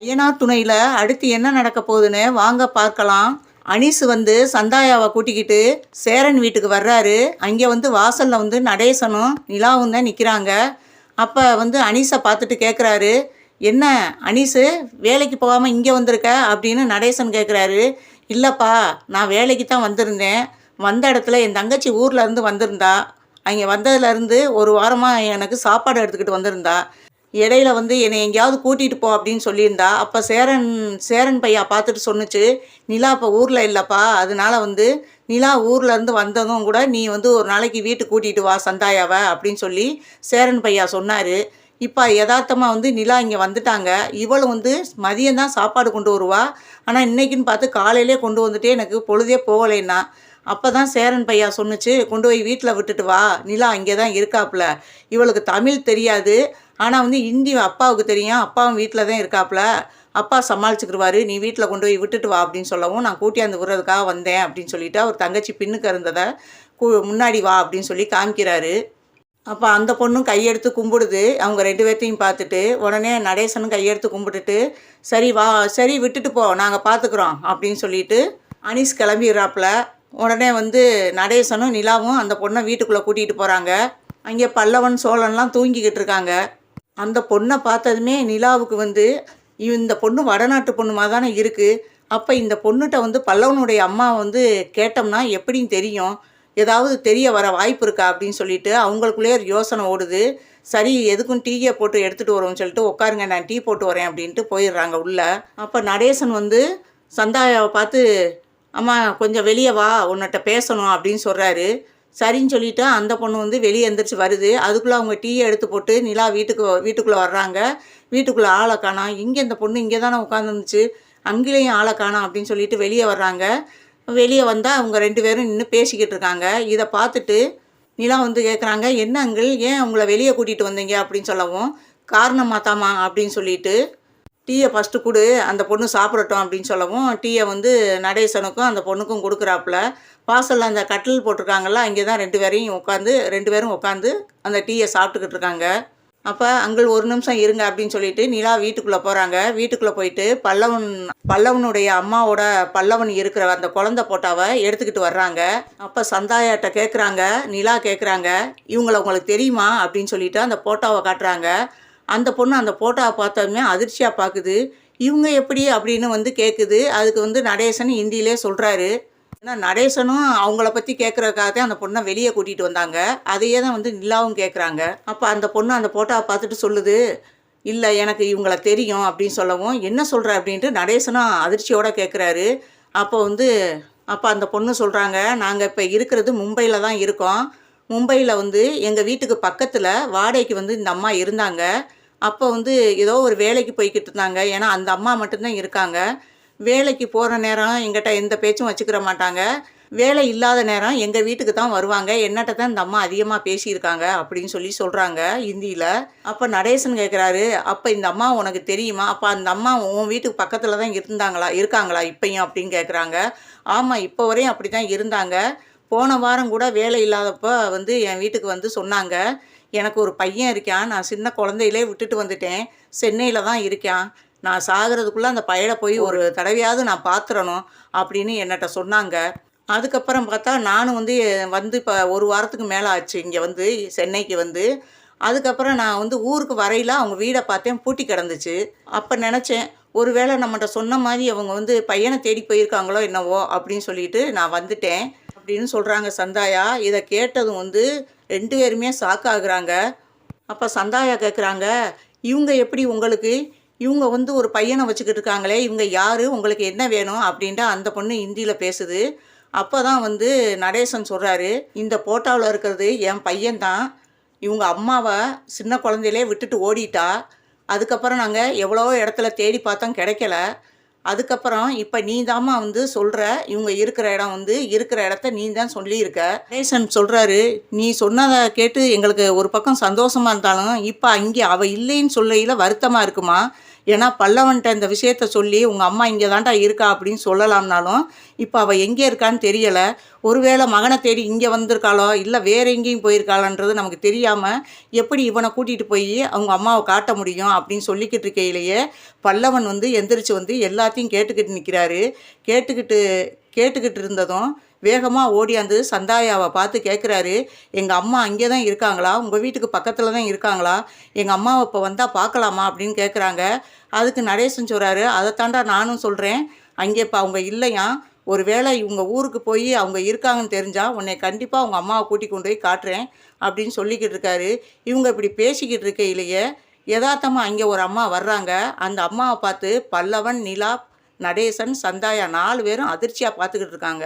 ஐயனார் துணையில அடுத்து என்ன நடக்க போகுதுன்னு வாங்க பார்க்கலாம். அனீஸ் வந்து சந்தாயாவை கூட்டிக்கிட்டு சேரன் வீட்டுக்கு வர்றாரு. அங்கே வந்து வாசலில் வந்து நடேசனும் நிலாவும் தான் நிற்கிறாங்க. அப்போ வந்து அனீஸை பார்த்துட்டு கேட்குறாரு, என்ன அனீஸு வேலைக்கு போகாமல் இங்கே வந்திருக்க அப்படின்னு நடேசன் கேட்குறாரு. இல்லைப்பா, நான் வேலைக்கு தான் வந்திருந்தேன். வந்த இடத்துல என் தங்கச்சி ஊரில் இருந்து வந்திருந்தா. அங்கே வந்ததுலேருந்து ஒரு வாரமாக எனக்கு சாப்பாடு எடுத்துக்கிட்டு வந்திருந்தா. இடையில வந்து என்னை எங்கேயாவது கூட்டிகிட்டு போ அப்படின்னு சொல்லியிருந்தா. அப்போ சேரன் சேரன் பையா பார்த்துட்டு சொன்னுச்சு, நிலா இப்போ ஊரில் இல்லைப்பா, அதனால வந்து நிலா ஊர்லேருந்து வந்ததும் கூட நீ வந்து ஒரு நாளைக்கு வீட்டுக்கு கூட்டிகிட்டு வா சந்தாயாவை அப்படின்னு சொல்லி சேரன் பையா சொன்னார். இப்போ யதார்த்தமாக வந்து நிலா இங்கே வந்துட்டாங்க. இவளும் வந்து மதியம் தான் சாப்பாடு கொண்டு வருவா. ஆனால் இன்றைக்கின்னு பார்த்து காலையிலே கொண்டு வந்துட்டே எனக்கு பொழுதே போகலைன்னா. அப்போ தான் சேரன் பையா சொன்னுச்சு, கொண்டு போய் வீட்டில் விட்டுட்டு வா, நிலா அங்கே தான் இருக்காப்புல. இவளுக்கு தமிழ் தெரியாது, ஆனால் வந்து ஹிந்தி அப்பாவுக்கு தெரியும். அப்பாவும் வீட்டில் தான் இருக்காப்புல. அப்பா சமாளிச்சுக்கிடுவார், நீ வீட்டில் கொண்டு போய் விட்டுட்டு வா அப்படின்னு சொல்லவும், நான் கூட்டியாந்து விடுறதுக்காக வந்தேன் அப்படின்னு சொல்லிவிட்டு அவர் தங்கச்சி பின்னுக்கு இருந்ததை முன்னாடி வா அப்படின்னு சொல்லி காமிக்கிறாரு. அப்போ அந்த பொண்ணும் கையெடுத்து கும்பிடுது. அவங்க 2 பேர்த்தையும் பார்த்துட்டு உடனே நடேசனும் கையெடுத்து கும்பிட்டுட்டு, சரி வா, சரி விட்டுட்டு போ, நாங்கள் பார்த்துக்குறோம் அப்படின்னு சொல்லிட்டு அனீஸ் கிளம்பிடுறாப்புல. உடனே வந்து நடேசனும் நிலாவும் அந்த பொண்ணை வீட்டுக்குள்ளே கூட்டிகிட்டு போகிறாங்க. அங்கே பல்லவன் சோழன்லாம் தூங்கிக்கிட்டு இருக்காங்க. அந்த பொண்ணை பார்த்ததுமே நிலாவுக்கு வந்து இந்த பொண்ணு வடநாட்டு பொண்ணுமா தானே இருக்குது. அப்போ இந்த பொண்ணுகிட்ட வந்து பல்லவனுடைய அம்மா வந்து கேட்டோம்னா எப்படின்னு தெரியும், ஏதாவது தெரிய வர வாய்ப்பு இருக்கா அப்படின்னு சொல்லிட்டு அவங்களுக்குள்ளே ஒரு யோசனை ஓடுது. சரி எதுக்கும் டீயை போட்டு எடுத்துகிட்டு வரோம்னு சொல்லிட்டு உட்காருங்க, நான் டீ போட்டு வரேன் அப்படின்ட்டு போயிடுறாங்க உள்ளே. அப்போ நடேசன் வந்து சந்தாயாவை பார்த்து, அம்மா கொஞ்சம் வெளியே வா, உன்னிட்ட பேசணும் அப்படின்னு சொல்கிறாரு. சரின்னு சொல்லிவிட்டு அந்த பொண்ணு வந்து வெளியே எந்திரிச்சு வருது. அதுக்குள்ளே அவங்க டீயை எடுத்து போட்டு நிலா வீட்டுக்குள்ளே வர்றாங்க. வீட்டுக்குள்ளே ஆளை காணோம். இங்கே இந்த பொண்ணு இங்கே தானே உட்காந்துருந்துச்சு, அங்கேயும் ஆளை காணோம் அப்படின்னு சொல்லிட்டு வெளியே வர்றாங்க. வெளியே வந்தால் அவங்க 2 பேரும் நின்று பேசிக்கிட்டு இருக்காங்க. இதை பார்த்துட்டு நிலா வந்து கேட்குறாங்க, என்ன அங்கிள், ஏன் அவங்கள வெளியே கூட்டிகிட்டு வந்தீங்க அப்படின்னு சொல்லவும், காரணம் மாத்தாமா அப்படின்னு சொல்லிட்டு, டீயை ஃபஸ்ட்டு கொடு, அந்த பொண்ணு சாப்பிடட்டும் அப்படின்னு சொல்லவும், டீயை வந்து நடேசனுக்கும் அந்த பொண்ணுக்கும் கொடுக்குறாப்புல. வாசலில் அந்த கட்டில் போட்டிருக்காங்கல்ல, அங்கே தான் 2 பேரும் உட்காந்து அந்த டீயை சாப்பிட்டுக்கிட்டு இருக்காங்க. அப்போ அங்கிள் ஒரு நிமிஷம் இருங்க அப்படின்னு சொல்லிட்டு நிலா வீட்டுக்குள்ளே போகிறாங்க. வீட்டுக்குள்ளே போயிட்டு பல்லவனுடைய அம்மாவோட பல்லவன் இருக்கிற அந்த குழந்தை போட்டாவை எடுத்துக்கிட்டு வர்றாங்க. அப்போ சந்தாயாட்ட கேட்குறாங்க, நிலா கேட்குறாங்க, இவங்களை உங்களுக்கு தெரியுமா அப்படின்னு சொல்லிட்டு அந்த போட்டோவை காட்டுறாங்க. அந்த பொண்ணு அந்த போட்டோவை பார்த்ததுமே அதிர்ச்சியாக பார்க்குது. இவங்க எப்படி அப்படின்னு வந்து கேட்குது. அதுக்கு வந்து நடேசன் ஹிந்தியிலே சொல்கிறாரு. ஏன்னா நடேசனும் அவங்கள பற்றி கேட்குறதுக்காகத்தான் அந்த பொண்ணை வெளியே கூட்டிகிட்டு வந்தாங்க. அதையே தான் வந்து நிலாவும் கேட்குறாங்க. அப்போ அந்த பொண்ணு அந்த போட்டோவை பார்த்துட்டு சொல்லுது, இல்லை எனக்கு இவங்கள தெரியும் அப்படின்னு சொல்லவும், என்ன சொல்கிற அப்படின்ட்டு நடேசனும் அதிர்ச்சியோடு கேட்குறாரு. அப்போ அந்த பொண்ணு சொல்கிறாங்க, நாங்கள் இப்போ இருக்கிறது மும்பையில் தான் இருக்கோம். மும்பையில் வந்து எங்கள் வீட்டுக்கு பக்கத்தில் வாடகைக்கு வந்து இந்த அம்மா இருந்தாங்க. அப்போ வந்து ஏதோ ஒரு வேலைக்கு போய்கிட்டு இருந்தாங்க. ஏன்னா அந்த அம்மா மட்டும்தான் இருக்காங்க. வேலைக்கு போகிற நேரம் எங்கிட்ட எந்த பேச்சும் வச்சுக்கிற மாட்டாங்க. வேலை இல்லாத நேரம் எங்கள் வீட்டுக்கு தான் வருவாங்க. என்னட்ட தான் இந்த அம்மா அதிகமாக பேசியிருக்காங்க அப்படின்னு சொல்லி சொல்கிறாங்க ஹிந்தியில். அப்போ நடேசன் கேட்குறாரு, அப்போ இந்த அம்மா உனக்கு தெரியுமா, அப்போ அந்த அம்மா உன் வீட்டுக்கு பக்கத்தில் தான் இருக்காங்களா இப்பையும் அப்படின்னு கேட்குறாங்க. ஆமாம், இப்போ வரையும் அப்படி தான் இருந்தாங்க. போன வாரம் கூட வேலை இல்லாதப்போ வந்து என் வீட்டுக்கு வந்து சொன்னாங்க, எனக்கு ஒரு பையன் இருக்கான், நான் சின்ன குழந்தையிலே விட்டுட்டு வந்துட்டேன், சென்னையில் தான் இருக்கான், நான் சாகிறதுக்குள்ளே அந்த பையனை போய் ஒரு தடவையாவது நான் பார்த்துறணும் அப்படின்னு என்னட்ட சொன்னாங்க. அதுக்கப்புறம் பார்த்தா நானும் வந்து இப்போ ஒரு வாரத்துக்கு மேலே ஆச்சு இங்கே வந்து சென்னைக்கு வந்து. அதுக்கப்புறம் நான் வந்து ஊருக்கு வரையில் அவங்க வீடை பார்த்தேன், பூட்டி கிடந்துச்சு. அப்போ நினச்சேன், ஒருவேளை நம்மகிட்ட சொன்ன மாதிரி அவங்க வந்து பையனை தேடி போயிருக்காங்களோ என்னவோ அப்படின்னு சொல்லிட்டு நான் வந்துட்டேன் அப்படின்னு சொல்கிறாங்க சந்தாயா. இதை கேட்டதும் வந்து 2 பேருமே ஷாக் ஆகுறாங்க. அப்போ சந்தாயா கேட்குறாங்க, இவங்க எப்படி உங்களுக்கு, இவங்க வந்து ஒரு பையனை வச்சுக்கிட்டு இருக்காங்களே, இவங்க யார், உங்களுக்கு என்ன வேணும் அப்படின்ட்டு அந்த பொண்ணு ஹிந்தியில் பேசுது. அப்போ தான் வந்து நடேசன் சொல்கிறாரு, இந்த போட்டோவில் இருக்கிறது என் பையன்தான், இவங்க அம்மாவை சின்ன குழந்தையிலே விட்டுட்டு ஓடிட்டா. அதுக்கப்புறம் நாங்கள் எவ்வளோ இடத்துல தேடி பார்த்தோம், கிடைக்கல. அதுக்கப்புறம் இப்போ நீ தாம்மா வந்து சொல்கிற, இவங்க இருக்கிற இடத்த நீ தான் சொல்லியிருக்க. நடேசன் சொல்கிறாரு, நீ சொன்னதை கேட்டு எங்களுக்கு ஒரு பக்கம் சந்தோஷமாக இருந்தாலும் இப்போ அங்கே அவள் இல்லைன்னு சொல்லையில் வருத்தமாக இருக்குமா. ஏன்னா பல்லவன்ட்ட இந்த விஷயத்த சொல்லி உங்கள் அம்மா இங்கே தான்டா இருக்கா அப்படின்னு சொல்லலாம்னாலும் இப்போ அவள் எங்கே இருக்கான்னு தெரியலை. ஒருவேளை மகனை தேடி இங்கே வந்திருக்காளோ இல்லை வேறு எங்கேயும் போயிருக்காளான்றது நமக்கு தெரியாமல் எப்படி இவனை கூட்டிகிட்டு போய் அவங்க அம்மாவை காட்ட முடியும் அப்படின்னு சொல்லிக்கிட்டு இருக்கையிலேயே பல்லவன் வந்து எந்திரிச்சு வந்து எல்லாத்தையும் கேட்டுக்கிட்டு நிற்கிறாரு. கேட்டுக்கிட்டு இருந்ததும் வேகமாக ஓடியாந்து சந்தாயாவை பார்த்து கேட்குறாரு, எங்கள் அம்மா அங்கே தான் இருக்காங்களா, உங்கள் வீட்டுக்கு பக்கத்தில் தான் இருக்காங்களா, எங்கள் அம்மாவை இப்போ வந்தால் பார்க்கலாமா அப்படின்னு கேட்குறாங்க. அதுக்கு நடேசன் சொல்கிறாரு, அதைத்தாண்டா நானும் சொல்கிறேன், அங்கே இப்போ அவங்க இல்லையா, ஒரு வேளை இவங்க ஊருக்கு போய் அவங்க இருக்காங்கன்னு தெரிஞ்சால் உன்னை கண்டிப்பாக அவங்க அம்மாவை கூட்டி கொண்டு போய் காட்டுறேன் அப்படின்னு சொல்லிக்கிட்டு இருக்காரு. இவங்க இப்படி பேசிக்கிட்டு இருக்கையிலேயே யதார்த்தமாக அங்கே ஒரு அம்மா வர்றாங்க. அந்த அம்மாவை பார்த்து பல்லவன், நிலா, நடேசன், சந்தாயா 4 பேரும் அதிர்ச்சியாக பார்த்துக்கிட்டு இருக்காங்க.